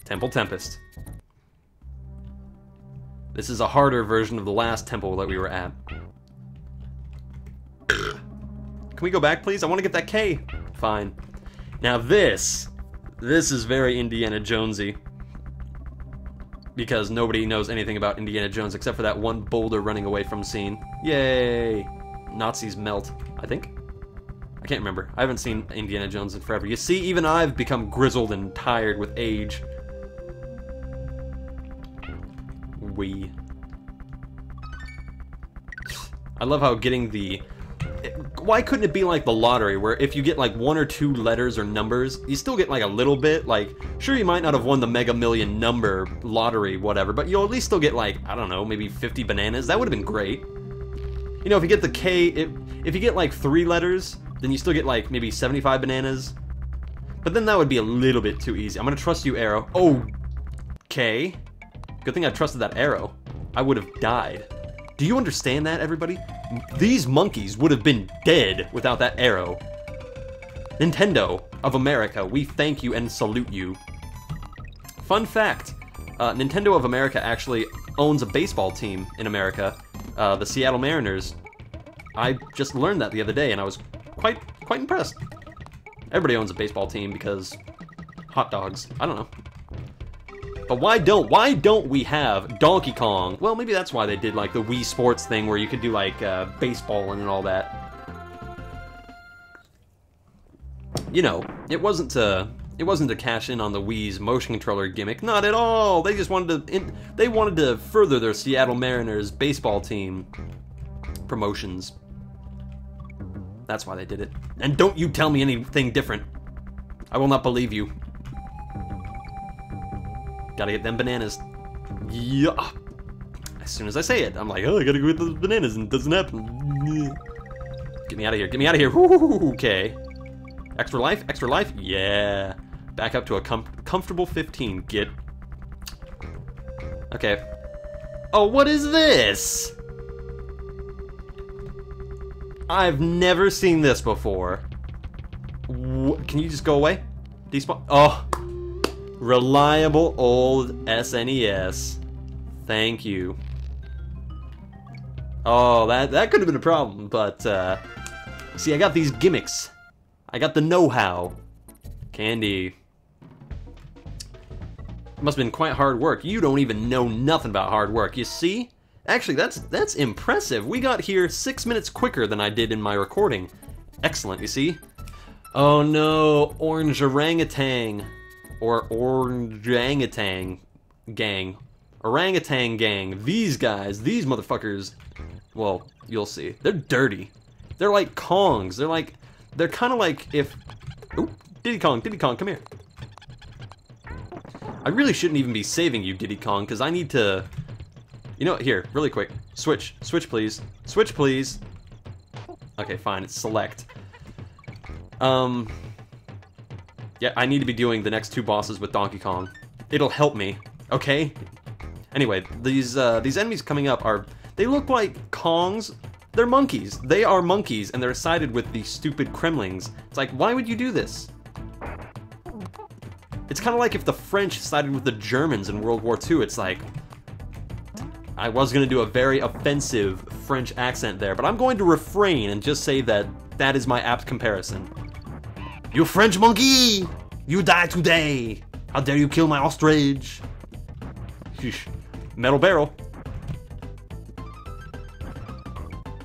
Temple Tempest. This is a harder version of the last temple that we were at. Can we go back, please? I want to get that K. Fine. Now this is very Indiana Jonesy. Because nobody knows anything about Indiana Jones except for that one boulder running away from scene. Yay! Nazis melt, I think? I can't remember. I haven't seen Indiana Jones in forever. You see, even I've become grizzled and tired with age. I love how getting the... Why couldn't it be like the lottery, where if you get like 1 or 2 letters or numbers, you still get like a little bit, like, sure, you might not have won the Mega Million number lottery, whatever, but you'll at least still get like, I don't know, maybe 50 bananas. That would have been great. You know, if you get the K, if you get like 3 letters, then you still get like maybe 75 bananas. But then that would be a little bit too easy. I'm gonna trust you, arrow. Oh, K. Good thing I trusted that arrow. I would have died. Do you understand that, everybody? These monkeys would have been dead without that arrow. Nintendo of America, we thank you and salute you. Fun fact, Nintendo of America actually owns a baseball team in America, the Seattle Mariners. I just learned that the other day and I was quite impressed. Everybody owns a baseball team because hot dogs. I don't know. But why don't we have Donkey Kong? Well, maybe that's why they did like the Wii Sports thing where you could do like baseball and all that. You know, it wasn't to cash in on the Wii's motion controller gimmick. Not at all. They just wanted to further their Seattle Mariners baseball team promotions. That's why they did it. And don't you tell me anything different. I will not believe you. Gotta get them bananas. Yeah. As soon as I say it, I'm like, oh, I gotta go get those bananas, and it doesn't happen. Get me out of here. Get me out of here. Woo, okay. Extra life? Extra life? Yeah. Back up to a comfortable 15. Get. Okay. Oh, what is this? I've never seen this before. Can you just go away? Despawn? Oh. Reliable old SNES. Thank you. Oh, that could have been a problem, but, see, I got these gimmicks. I got the know-how. Candy. It must have been quite hard work. You don't even know nothing about hard work, you see? Actually, that's impressive. We got here 6 minutes quicker than I did in my recording. Excellent, you see? Oh no, orange orangutan. Or orangutan gang. Orangutan gang. These guys, these motherfuckers, well, you'll see. They're dirty. They're like Kongs. They're kind of like if... Oop, Diddy Kong, come here. I really shouldn't even be saving you, Diddy Kong, because I need to... You know what, here, really quick. Switch please. Switch, please. Okay, fine, it's select. Yeah, I need to be doing the next 2 bosses with Donkey Kong. It'll help me, okay? Anyway, these enemies coming up are... They look like Kongs. They're monkeys. They are monkeys, and they're sided with the stupid Kremlings. It's like, why would you do this? It's kind of like if the French sided with the Germans in World War II. It's like... I was going to do a very offensive French accent there, but I'm going to refrain and just say that that is my apt comparison. You French monkey! You die today! How dare you kill my ostrich! Sheesh. Metal barrel.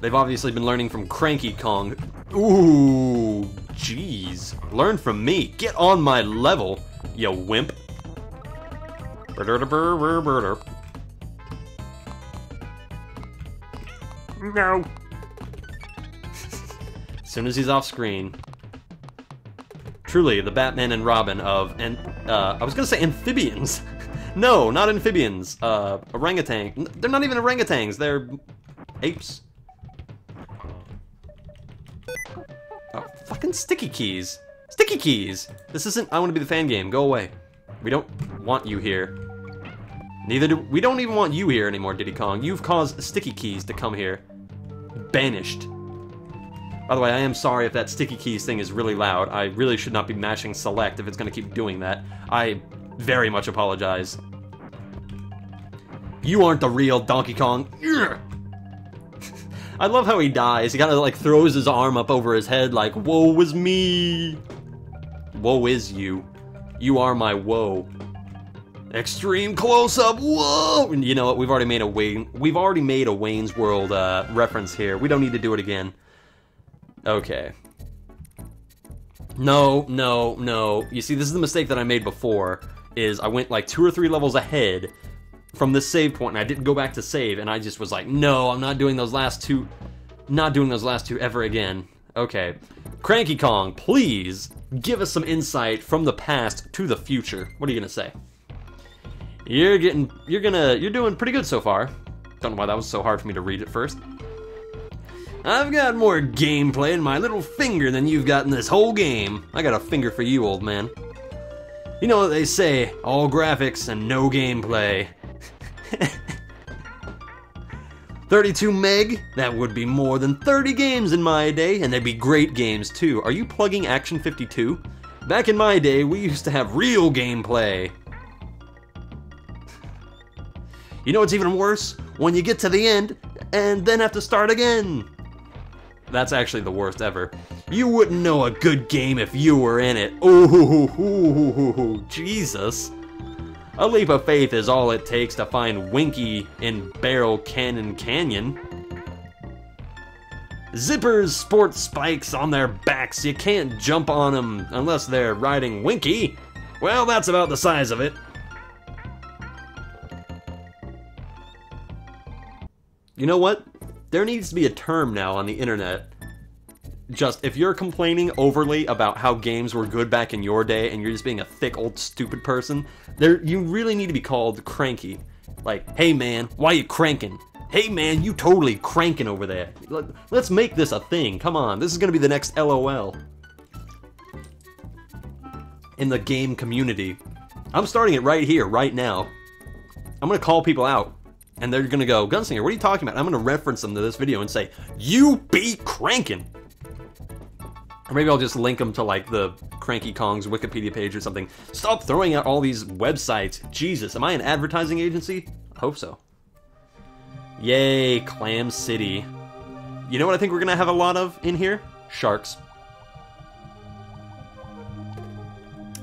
They've obviously been learning from Cranky Kong. Ooh, jeez. Learn from me. Get on my level, you wimp. No. As soon as he's off screen. Truly, the Batman and Robin of, I was gonna say amphibians. No, not amphibians. Orangutan. They're not even orangutans, they're apes. Oh, fucking sticky keys. Sticky keys! This isn't I Want to Be the Fan game, go away. We don't want you here. We don't even want you here anymore, Diddy Kong. You've caused sticky keys to come here. Banished. By the way, I am sorry if that sticky keys thing is really loud. I really should not be mashing select if it's going to keep doing that. I very much apologize. You aren't the real Donkey Kong. I love how he dies. He kind of like throws his arm up over his head like, woe is me. Woe is you. You are my woe. Extreme close-up, whoa! You know what, we've already made a Wayne's World reference here. We don't need to do it again. Okay. No, no, no. You see, this is the mistake that I made before, is I went like 2 or 3 levels ahead from this save point, and I didn't go back to save, and I just was like, no, I'm not doing those last two ever again. Okay. Cranky Kong, please give us some insight from the past to the future. What are you gonna say? You're doing pretty good so far. Don't know why that was so hard for me to read at first. I've got more gameplay in my little finger than you've got in this whole game. I got a finger for you, old man. You know what they say, all graphics and no gameplay. 32 meg? That would be more than 30 games in my day, and they'd be great games too. Are you plugging Action 52? Back in my day, we used to have real gameplay. You know what's even worse? When you get to the end, and then have to start again. That's actually the worst ever. You wouldn't know a good game if you were in it. Ooh, Jesus. A leap of faith is all it takes to find Winky in Barrel Cannon Canyon. Zippers sport spikes on their backs. You can't jump on them unless they're riding Winky. Well, that's about the size of it. You know what? There needs to be a term now on the internet. Just, if you're complaining overly about how games were good back in your day and you're just being a thick, old, stupid person, you really need to be called cranky. Like, hey man, why you cranking? Hey man, you totally cranking over there. Let's make this a thing. Come on, this is gonna be the next LOL. In the game community. I'm starting it right here, right now. I'm gonna call people out. And they're gonna go, Gunslinger, what are you talking about? I'm gonna reference them to this video and say, you be cranking! Or maybe I'll just link them to like the Cranky Kong's Wikipedia page or something. Stop throwing out all these websites. Jesus, am I an advertising agency? I hope so. Yay, Clam City. You know what I think we're gonna have a lot of in here? Sharks.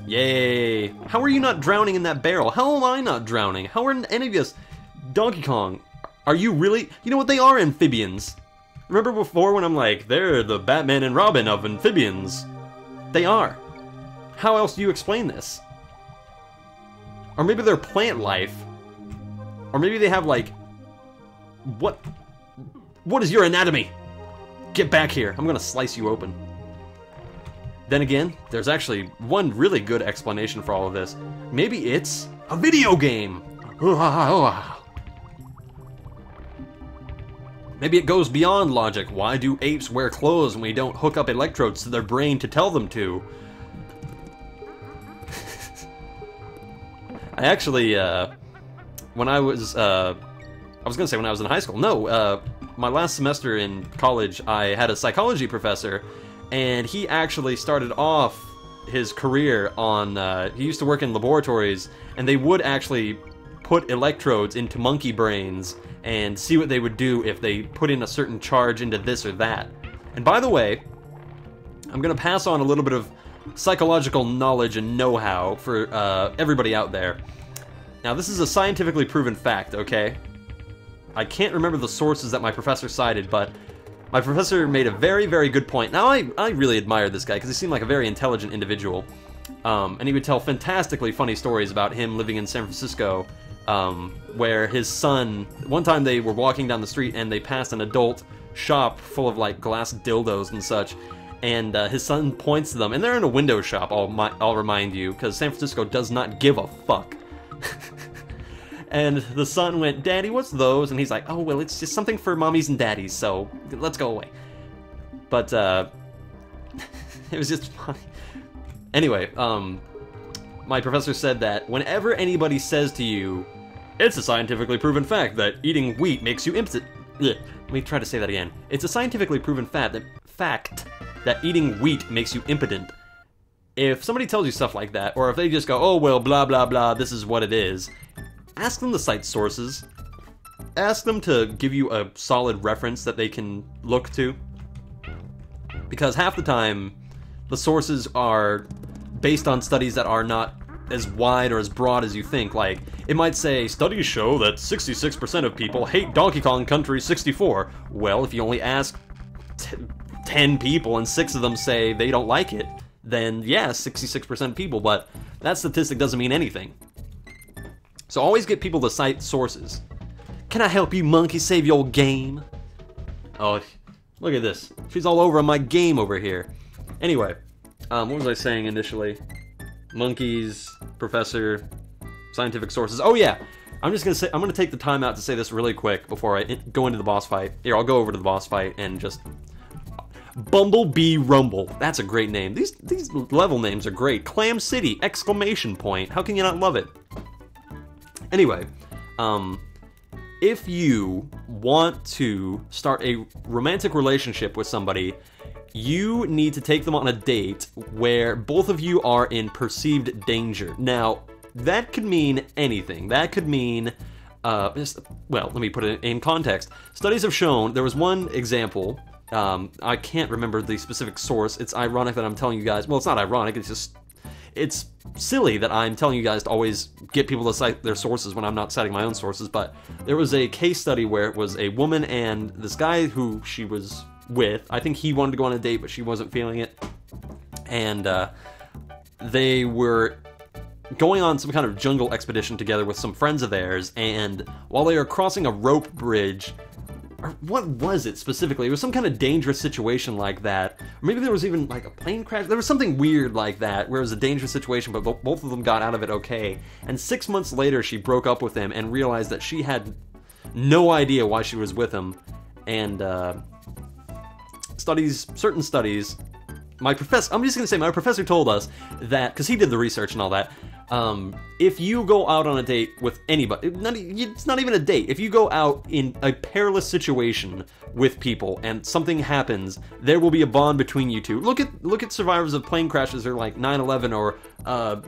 Yay. How are you not drowning in that barrel? How am I not drowning? How are any of us... Donkey Kong, are you really... You know what, they are amphibians. Remember before when I'm like, they're the Batman and Robin of amphibians? They are. How else do you explain this? Or maybe they're plant life. Or maybe they have like... What is your anatomy? Get back here, I'm gonna slice you open. Then again, there's actually one really good explanation for all of this. Maybe it's a video game. Maybe it goes beyond logic. Why do apes wear clothes when we don't hook up electrodes to their brain to tell them to? I actually, when I was gonna say when I was in high school. No, my last semester in college, I had a psychology professor, and he actually started off his career on, he used to work in laboratories, and they would actually put electrodes into monkey brains and see what they would do if they put in a certain charge into this or that. And by the way, I'm gonna pass on a little bit of psychological knowledge and know-how for everybody out there. Now, this is a scientifically proven fact, okay? I can't remember the sources that my professor cited, but my professor made a very, very good point. Now, I really admired this guy because he seemed like a very intelligent individual. And he would tell fantastically funny stories about him living in San Francisco, where his son, one time they were walking down the street and they passed an adult shop full of like glass dildos and such, and his son points to them, and they're in a window shop, I'll remind you, because San Francisco does not give a fuck. And the son went, Daddy, what's those? And he's like, oh, well, it's just something for mommies and daddies, so let's go away. But, it was just funny. Anyway, my professor said that whenever anybody says to you, it's a scientifically proven fact that eating wheat makes you impotent. Let me try to say that again. It's a scientifically proven fact that eating wheat makes you impotent. if somebody tells you stuff like that, or if they just go, oh, well, blah, blah, blah, this is what it is, ask them to cite sources. Ask them to give you a solid reference that they can look to. Because half the time, the sources are based on studies that are not as wide or as broad as you think. Like, it might say, studies show that 66% of people hate Donkey Kong Country 64. Well, if you only ask 10 people and 6 of them say they don't like it, then yeah, 66% of people, but that statistic doesn't mean anything. So always get people to cite sources. Can I help you, monkey, save your game? Oh, look at this. She's all over my game over here. Anyway, what was I saying initially? Monkeys, professor, scientific sources. Oh yeah, I'm gonna take the time out to say this really quick before I go into the boss fight. Here, I'll go over to the boss fight and just... Bumblebee Rumble. That's a great name. These level names are great. Clam City! Exclamation point. How can you not love it? Anyway, if you want to start a romantic relationship with somebody, you need to take them on a date where both of you are in perceived danger. Now, that could mean anything. That could mean, well, let me put it in context. Studies have shown, there was one example, I can't remember the specific source. It's ironic that I'm telling you guys, well, it's not ironic, it's silly that I'm telling you guys to always get people to cite their sources when I'm not citing my own sources, but there was a case study where it was a woman and this guy who she was with, I think he wanted to go on a date, but she wasn't feeling it, and they were going on some kind of jungle expedition together with some friends of theirs, and while they were crossing a rope bridge, or what was it specifically? It was some kind of dangerous situation like that. Or maybe there was even like a plane crash. There was something weird like that, where it was a dangerous situation, but both of them got out of it okay. And 6 months later, she broke up with him and realized that she had no idea why she was with him. And certain studies, I'm just going to say my professor told us that, because he did the research and all that, if you go out on a date with anybody, it's not even a date, if you go out in a perilous situation with people and something happens, there will be a bond between you two. Look at survivors of plane crashes or like 9/11 or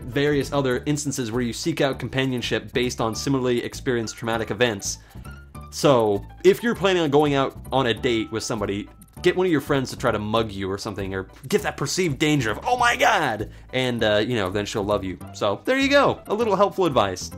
various other instances where you seek out companionship based on similarly experienced traumatic events. So, if you're planning on going out on a date with somebody, get one of your friends to try to mug you or something, or get that perceived danger of, oh my god! And, then she'll love you. So, there you go. A little helpful advice.